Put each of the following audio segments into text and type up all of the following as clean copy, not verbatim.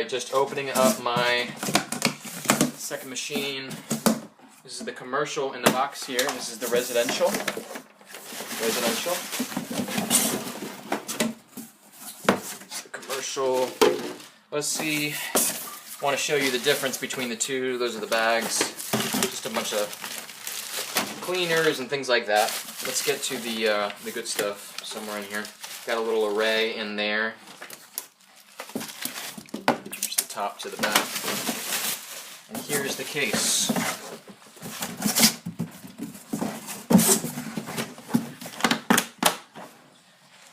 just opening up my second machine. This is the commercial in the box here. This is the residential. This is the commercial. Let's see. I want to show you the difference between the two. Those are the bags. Just a bunch of cleaners and things like that. Let's get to the good stuff somewhere in here. Got a little array in there. Here's the top to the back. And here's the case.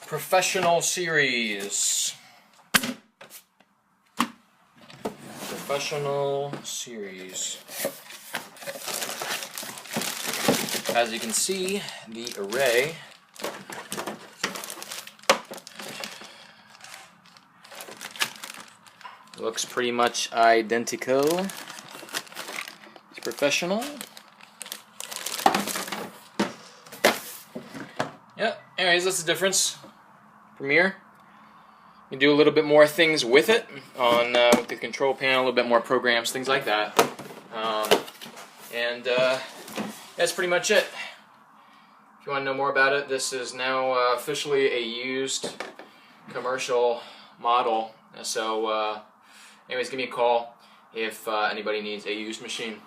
Professional series. Professional series. As you can see, the array looks pretty much identical. It's professional. Yeah, anyways, that's the difference. Premier. You can do a little bit more things with it on with the control panel, a little bit more programs, things like that. That's pretty much it. If you want to know more about it, this is now officially a used commercial model. So anyways, give me a call if anybody needs a used machine.